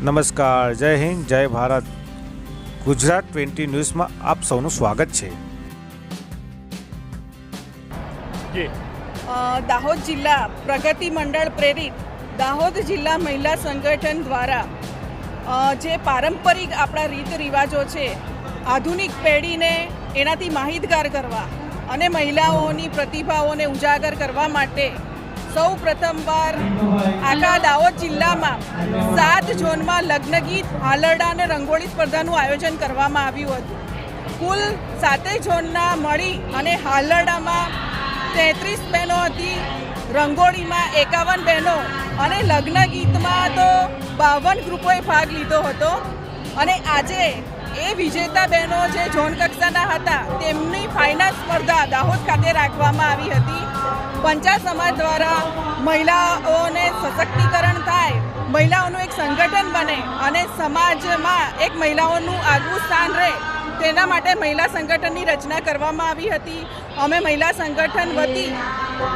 નમસ્કાર, જય હિન્દ, જય ભારત. ગુજરાત 20 ન્યૂઝમાં આપ સૌનું સ્વાગત છે. દાહોદ જિલ્લા પ્રગતિ મંડળ પ્રેરિત દાહોદ જિલ્લા મહિલા સંગઠન દ્વારા જે પારંપરિક આપણા રીત રિવાજો છે, આધુનિક પેઢીને એનાથી માહિતગાર કરવા અને મહિલાઓની પ્રતિભાઓને ઉજાગર કરવા માટે સૌ પ્રથમવાર આખા દાહોદ જિલ્લામાં 7 ઝોનમાં લગ્ન ગીત, હાલરડા અને રંગોળી સ્પર્ધાનું આયોજન કરવામાં આવ્યું હતું. કુલ 7 ઝોનના મળી અને હાલરડામાં 33 બહેનો હતી, રંગોળીમાં 51 બહેનો અને લગ્ન ગીતમાં તો 52 ગ્રુપોએ ભાગ લીધો હતો. અને આજે એ વિજેતા બહેનો જે ઝોન કક્ષાના હતા તેમની ફાઇનલ સ્પર્ધા દાહોદ ખાતે રાખવામાં આવી હતી. પંચાયત સમાજ દ્વારા મહિલાઓને સશક્તિકરણ થાય, મહિલાઓનું એક સંગઠન બને અને સમાજમાં એક મહિલાઓનું આગવું સ્થાન રહે, તેના માટે મહિલા સંગઠનની રચના કરવામાં આવી હતી. અમે મહિલા સંગઠન વતી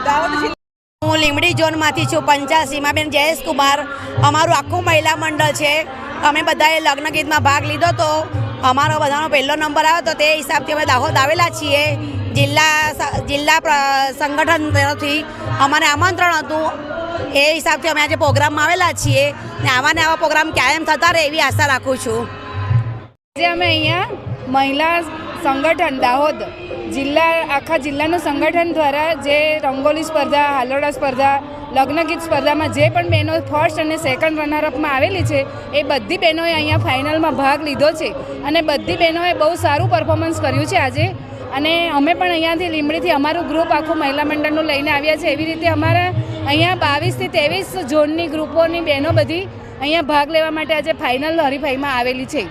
દાહોદ જિલ્લા હું લીંબડી ઝોનમાંથી છું. પંચાયત સીમાબેન જયેશકુમાર અમારું આખું મહિલા મંડળ છે. અમે બધાએ લગ્ન ગીતમાં ભાગ લીધો હતો. અમારો બધાનો પહેલો નંબર આવ્યો હતો. તે હિસાબથી અમે દાહોદ આવેલા છીએ. જિલ્લા સંગઠન તરફથી અમારે આમંત્રણ હતું. એ હિસાબથી અમે આજે પ્રોગ્રામમાં આવેલા છીએ ને આવા પ્રોગ્રામ કાયમ થતા રહે એવી આશા રાખું છું. આજે અમે અહીંયા મહિલા સંગઠન દાહોદ આખા જિલ્લાનું સંગઠન દ્વારા જે રંગોલી સ્પર્ધા, હાલોડા સ્પર્ધા, લગ્ન ગીત સ્પર્ધામાં જે પણ બહેનો ફર્સ્ટ અને સેકન્ડ રનરઅપમાં આવેલી છે એ બધી બહેનોએ અહીંયા ફાઇનલમાં ભાગ લીધો છે અને બધી બહેનોએ બહુ સારું પરફોર્મન્સ કર્યું છે આજે. અને અમે પણ અહીંયાથી લીંબડીથી અમારું ગ્રુપ આખું મહિલા મંડળનું લઈને આવ્યા છે. એવી રીતે અમારા અહીંયા 22 થી 23 ઝોનની ગ્રુપોની બહેનો બધી અહીંયા ભાગ લેવા માટે આજે ફાઇનલ હરીફાઈમાં આવેલી છે.